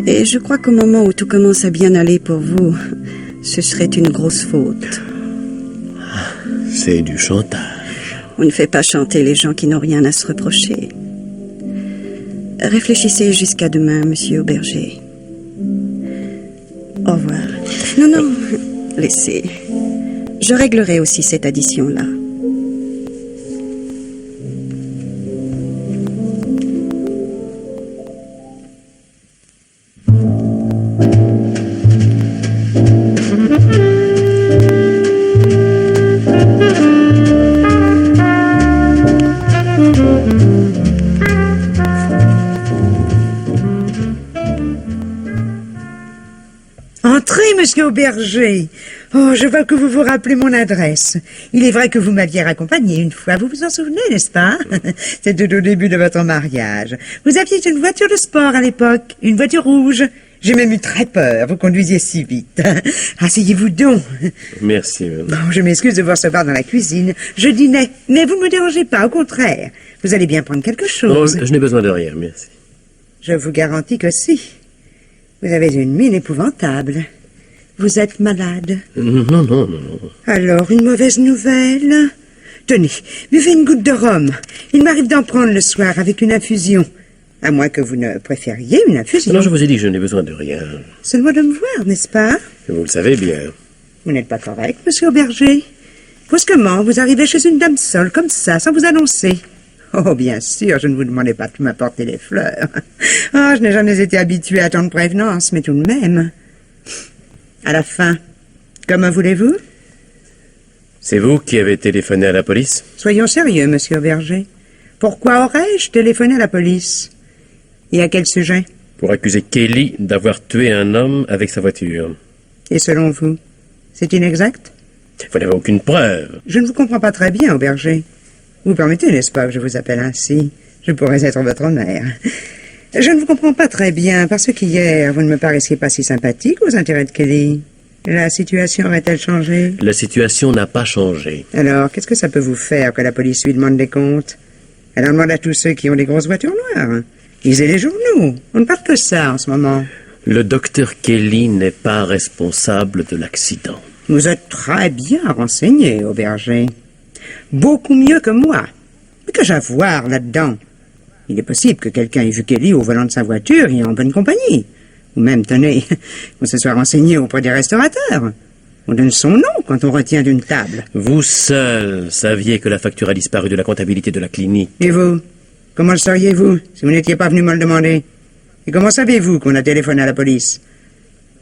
Et je crois qu'au moment où tout commence à bien aller pour vous, ce serait une grosse faute. C'est du chantage. On ne fait pas chanter les gens qui n'ont rien à se reprocher. Réfléchissez jusqu'à demain, monsieur Auberger. Au revoir. Non, laissez. Je réglerai aussi cette addition-là. Entrez, monsieur Auberger. Oh, je vois que vous vous rappelez mon adresse. Il est vrai que vous m'aviez raccompagné une fois. Vous vous en souvenez, n'est-ce pas? C'était au début de votre mariage. Vous aviez une voiture de sport à l'époque, une voiture rouge. J'ai même eu très peur. Vous conduisiez si vite. Asseyez-vous donc. Merci, madame. Bon, je m'excuse de vous recevoir dans la cuisine. Je dînais, mais vous ne me dérangez pas, au contraire. Vous allez bien prendre quelque Non, chose. je n'ai besoin de rien, merci. Je vous garantis que si. Vous avez une mine épouvantable. Vous êtes malade. Non. Alors, une mauvaise nouvelle? Tenez, buvez une goutte de rhum. Il m'arrive d'en prendre le soir avec une infusion. À moins que vous ne préfériez une infusion. Non, je vous ai dit que je n'ai besoin de rien. C'est le mot de me voir, n'est-ce pas? Vous le savez bien. Vous n'êtes pas correct, monsieur Auberger. Brusquement, vous arrivez chez une dame seule, comme ça, sans vous annoncer. Oh, bien sûr, je ne vous demandais pas de m'apporter des fleurs. Oh, je n'ai jamais été habituée à tant de prévenance, mais tout de même. À la fin, comment voulez-vous? C'est vous qui avez téléphoné à la police? Soyons sérieux, monsieur Auberger. Pourquoi aurais-je téléphoné à la police? Et à quel sujet? Pour accuser Kelly d'avoir tué un homme avec sa voiture. Et selon vous, c'est inexact? Vous n'avez aucune preuve. Je ne vous comprends pas très bien, Auberger. Vous permettez, n'est-ce pas, que je vous appelle ainsi? Je pourrais être votre mère. Je ne vous comprends pas très bien, parce qu'hier, vous ne me paraissiez pas si sympathique aux intérêts de Kelly. La situation aurait-elle changé? La situation n'a pas changé. Alors, qu'est-ce que ça peut vous faire que la police lui demande des comptes? Elle en demande à tous ceux qui ont des grosses voitures noires. Lisez les journaux. On ne parle que ça en ce moment. Le docteur Kelly n'est pas responsable de l'accident. Vous êtes très bien renseigné, Auberger. Beaucoup mieux que moi. Mais que j'ai à voir là-dedans? Il est possible que quelqu'un ait vu Kelly au volant de sa voiture et en bonne compagnie. Ou même, tenez, qu'on se soit renseigné auprès des restaurateurs. On donne son nom quand on retient d'une table. Vous seul saviez que la facture a disparu de la comptabilité de la clinique. Et vous? Comment le sauriez-vous, si vous n'étiez pas venu me le demander? Et comment savez-vous qu'on a téléphoné à la police?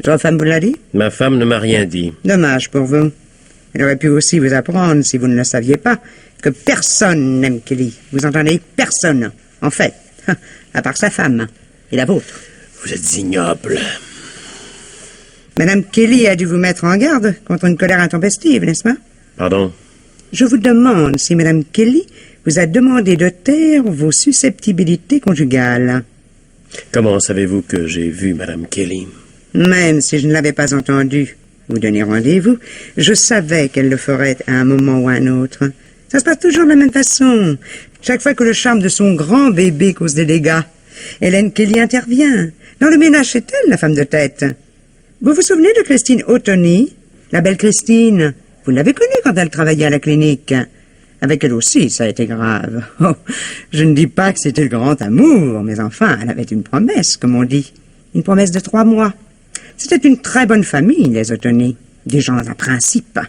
Votre femme vous l'a dit? Ma femme ne m'a rien dit. Dommage pour vous. Elle aurait pu aussi vous apprendre, si vous ne le saviez pas, que personne n'aime Kelly. Vous entendez? Personne. En fait, à part sa femme et la vôtre. Vous êtes ignoble. Madame Kelly a dû vous mettre en garde contre une colère intempestive, n'est-ce pas? Pardon? Je vous demande si Madame Kelly vous a demandé de taire vos susceptibilités conjugales. Comment savez-vous que j'ai vu Madame Kelly? Même si je ne l'avais pas entendu vous donner rendez-vous, je savais qu'elle le ferait à un moment ou à un autre. Ça se passe toujours de la même façon. Chaque fois que le charme de son grand bébé cause des dégâts, Hélène Kelly intervient. Dans le ménage, c'est elle, la femme de tête. Vous vous souvenez de Christine O'Tony? La belle Christine. Vous l'avez connue quand elle travaillait à la clinique. Avec elle aussi, ça a été grave. Oh, je ne dis pas que c'était le grand amour, mais enfin, elle avait une promesse, comme on dit. Une promesse de 3 mois. C'était une très bonne famille, les O'Tony. Des gens à principe.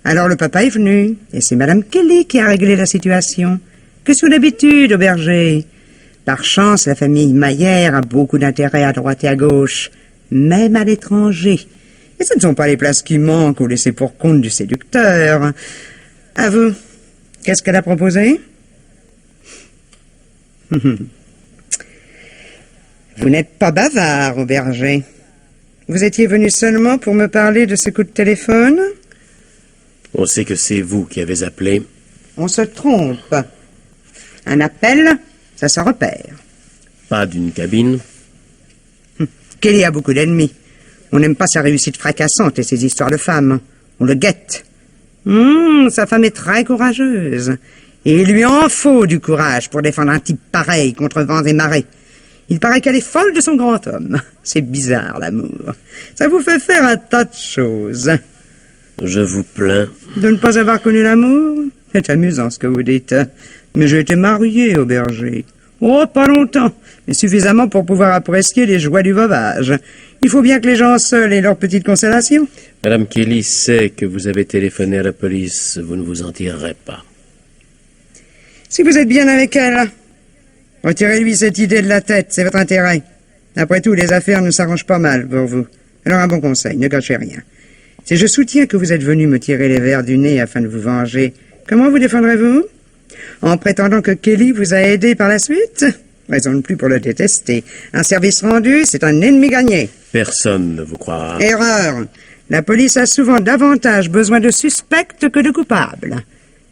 Alors le papa est venu, et c'est Madame Kelly qui a réglé la situation. Question d'habitude, Auberger. Par chance, la famille Maillère a beaucoup d'intérêt à droite et à gauche, même à l'étranger. Et ce ne sont pas les places qui manquent ou laissées pour compte du séducteur. À vous, qu'est-ce qu'elle a proposé? Vous n'êtes pas bavard, Auberger. Vous étiez venu seulement pour me parler de ce coup de téléphone? On sait que c'est vous qui avez appelé. On se trompe. Un appel, ça se repère. Pas d'une cabine. Kelly a beaucoup d'ennemis. On n'aime pas sa réussite fracassante et ses histoires de femmes. On le guette. Sa femme est très courageuse. Et il lui en faut du courage pour défendre un type pareil contre vents et marées. Il paraît qu'elle est folle de son grand homme. C'est bizarre, l'amour. Ça vous fait faire un tas de choses. Je vous plains. De ne pas avoir connu l'amour? C'est amusant ce que vous dites. Mais j'ai été marié, Auberger. Oh, pas longtemps, mais suffisamment pour pouvoir apprécier les joies du veuvage. Il faut bien que les gens seuls aient leur petite consolation. Madame Kelly sait que vous avez téléphoné à la police. Vous ne vous en tirerez pas. Si vous êtes bien avec elle, retirez-lui cette idée de la tête, c'est votre intérêt. Après tout, les affaires ne s'arrangent pas mal pour vous. Alors un bon conseil, ne gâchez rien. Si je soutiens que vous êtes venu me tirer les vers du nez afin de vous venger, comment vous défendrez-vous? En prétendant que Kelly vous a aidé par la suite? Raison de plus pour le détester. Un service rendu, c'est un ennemi gagné. Personne ne vous croira. Erreur. La police a souvent davantage besoin de suspects que de coupables.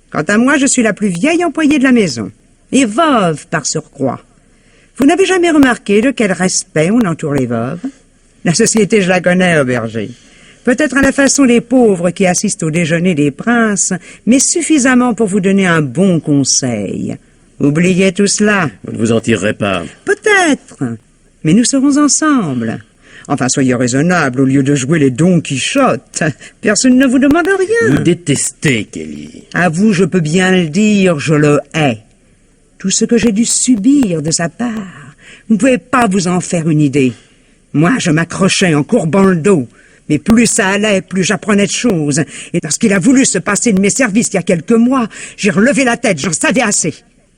Quant à moi, je suis la plus vieille employée de la maison. Et veuve, par surcroît. Vous n'avez jamais remarqué de quel respect on entoure les veuves? La société, je la connais, Auberger. Peut-être à la façon des pauvres qui assistent au déjeuner des princes, mais suffisamment pour vous donner un bon conseil. Oubliez tout cela. Vous ne vous en tirerez pas. Peut-être. Mais nous serons ensemble. Enfin, soyez raisonnable au lieu de jouer les Don Quichotte. Personne ne vous demande rien. Vous détestez Kelly. À vous, je peux bien le dire, je le hais. Tout ce que j'ai dû subir de sa part, vous ne pouvez pas vous en faire une idée. Moi, je m'accrochais en courbant le dos. Mais plus ça allait, plus j'apprenais de choses. Et lorsqu'il a voulu se passer de mes services il y a quelques mois, j'ai relevé la tête, j'en savais assez.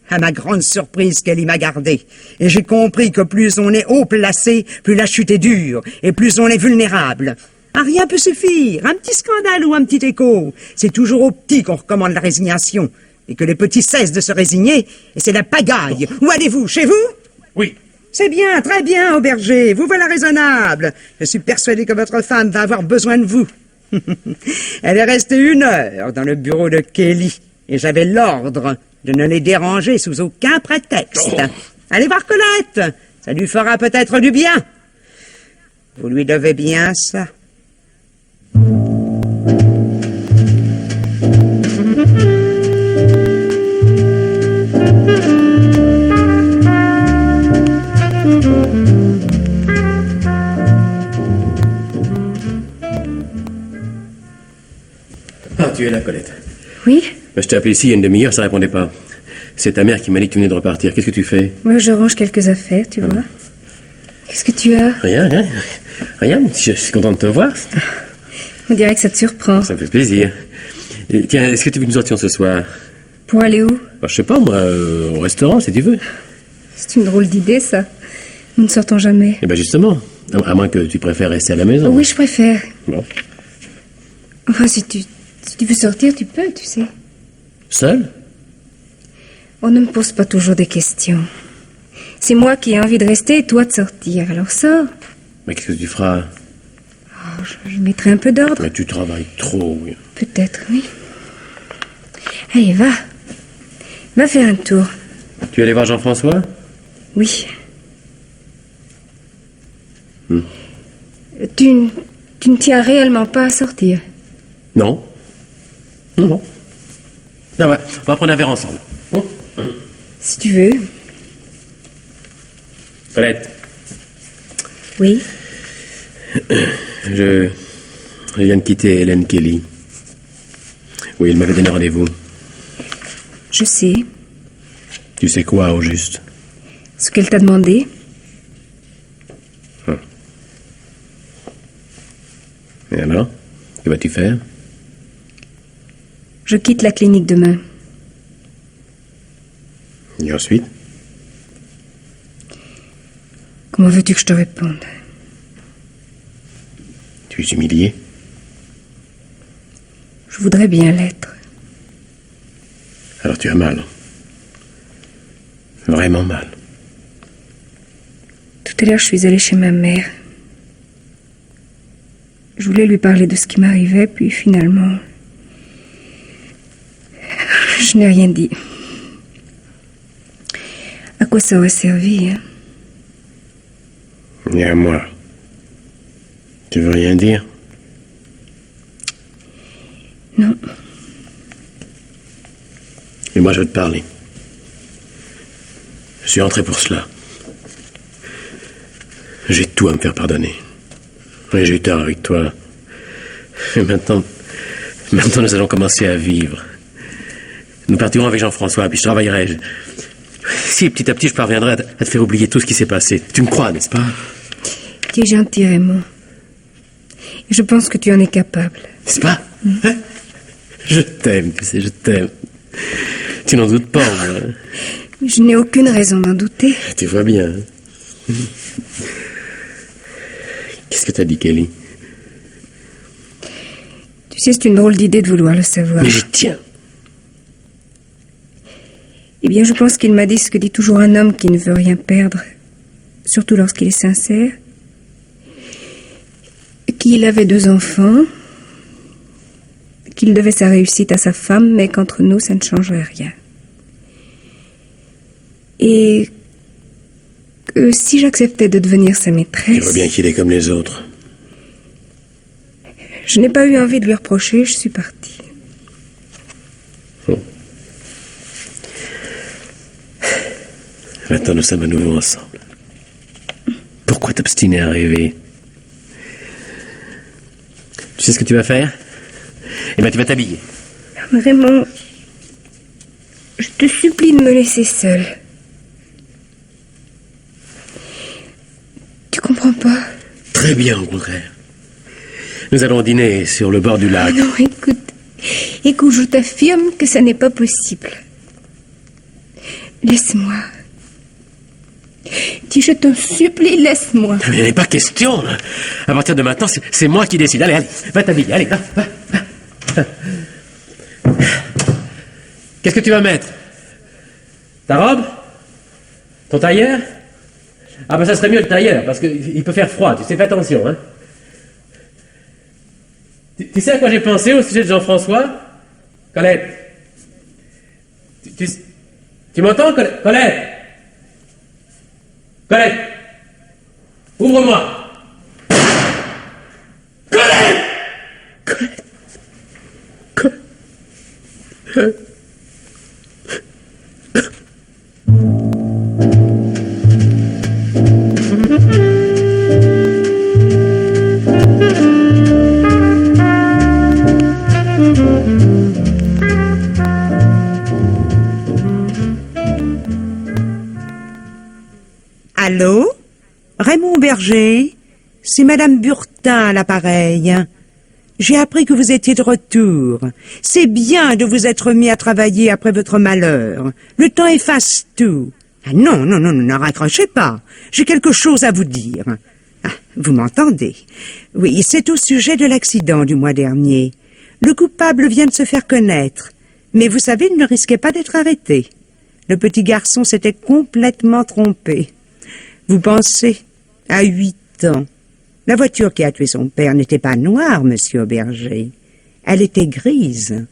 À ma grande surprise, Kelly m'a gardé. Et j'ai compris que plus on est haut placé, plus la chute est dure, et plus on est vulnérable. Rien peut suffire, un petit scandale ou un petit écho. C'est toujours aux petits qu'on recommande la résignation. Et que les petits cessent de se résigner, et c'est la pagaille. Où allez-vous? Chez vous? Oui. C'est bien, très bien, Auberger. Vous voilà raisonnable. Je suis persuadé que votre femme va avoir besoin de vous. Elle est restée 1 heure dans le bureau de Kelly. Et j'avais l'ordre de ne les déranger sous aucun prétexte. Oh. Allez voir Colette. Ça lui fera peut-être du bien. Vous lui devez bien ça. Ah, tu es là, Colette. Oui? Je t'ai appelé ici il y a une demi-heure, ça répondait pas. C'est ta mère qui m'a dit que tu venais de repartir. Qu'est-ce que tu fais? Moi, je range quelques affaires, tu vois. Qu'est-ce que tu as? Rien. Je suis content de te voir. On dirait que ça te surprend. Ça me fait plaisir. Et tiens, est-ce que tu veux que nous sortions ce soir? Pour aller où? Je sais pas, moi, au restaurant, si tu veux. C'est une drôle d'idée, ça. Nous ne sortons jamais. Eh ben justement, à moins que tu préfères rester à la maison. Oui, je préfère. Bon. Enfin, si tu veux sortir, tu peux, tu sais. Seul? On ne me pose pas toujours des questions. C'est moi qui ai envie de rester et toi de sortir. Alors sors. Mais qu'est-ce que tu feras? Oh, je mettrai un peu d'ordre. Mais tu travailles trop, oui. Peut-être, oui. Allez, va. Va faire un tour. Tu es allé voir Jean-François? Oui. Tu ne tiens réellement pas à sortir? Non. Non. Ah ouais, on va prendre un verre ensemble. Bon. Si tu veux. Colette, Oui. je viens de quitter Hélène Kelly. Oui, elle m'avait donné rendez-vous. Je sais. Tu sais quoi, au juste? Ce qu'elle t'a demandé. Et alors? Que vas-tu faire? Je quitte la clinique demain. Et ensuite? Comment veux-tu que je te réponde? Tu es humilié? Je voudrais bien l'être. Alors tu as mal. Vraiment mal. Tout à l'heure, je suis allée chez ma mère. Je voulais lui parler de ce qui m'arrivait, puis finalement... Je n'ai rien dit. À quoi ça aurait servi, hein? Et à moi? Tu veux rien dire? Non. Et moi, je veux te parler. Je suis entré pour cela. J'ai tout à me faire pardonner. Et j'ai eu tort avec toi. Et maintenant, nous allons commencer à vivre. Nous partirons avec Jean-François, puis je travaillerai. Si petit à petit je parviendrai à te faire oublier tout ce qui s'est passé. Tu me crois, n'est-ce pas? Tu es gentil, Raymond. Et je pense que tu en es capable. N'est-ce pas? Hein? Je t'aime, tu sais, je t'aime. Tu n'en doutes pas, moi. Je n'ai aucune raison d'en douter. Tu vois bien. Qu'est-ce que t'as dit, Kelly? Tu sais, c'est une drôle d'idée de vouloir le savoir. Mais j'y tiens. Eh bien, je pense qu'il m'a dit ce que dit toujours un homme qui ne veut rien perdre, surtout lorsqu'il est sincère. Qu'il avait 2 enfants, qu'il devait sa réussite à sa femme, mais qu'entre nous, ça ne changerait rien. Et que si j'acceptais de devenir sa Tu maîtresse... vois bien qu'il est comme les autres. Je n'ai pas eu envie de lui reprocher, je suis partie. Bon. Maintenant, nous sommes à nouveau ensemble. Pourquoi t'obstiner à rêver? Tu sais ce que tu vas faire? Eh bien, tu vas t'habiller. Vraiment, je te supplie de me laisser seule. Tu comprends pas? Très bien, au contraire. Nous allons dîner sur le bord du lac. Non, écoute, je t'affirme que ça n'est pas possible. Laisse-moi. Dis, je t'en supplie, laisse-moi. Mais il n'est pas question. À partir de maintenant, c'est moi qui décide. Allez, va t'habiller. Allez, va. Qu'est-ce que tu vas mettre? Ta robe? Ton tailleur? Ah ben ça serait mieux le tailleur, parce qu'il peut faire froid, tu sais, fais attention, hein. Tu sais à quoi j'ai pensé au sujet de Jean-François? Colette? Tu m'entends, Colette? Colette! Ouvre-moi! Colette! Allô? Raymond Berger? C'est Madame Burtin à l'appareil. J'ai appris que vous étiez de retour. C'est bien de vous être mis à travailler après votre malheur. Le temps efface tout. Ah non, ne raccrochez pas. J'ai quelque chose à vous dire. Ah, vous m'entendez? Oui, c'est au sujet de l'accident du mois dernier. Le coupable vient de se faire connaître. Mais vous savez, il ne risquait pas d'être arrêté. Le petit garçon s'était complètement trompé. Vous pensez? À 8 ans. La voiture qui a tué son père n'était pas noire, monsieur Auberger. Elle était grise.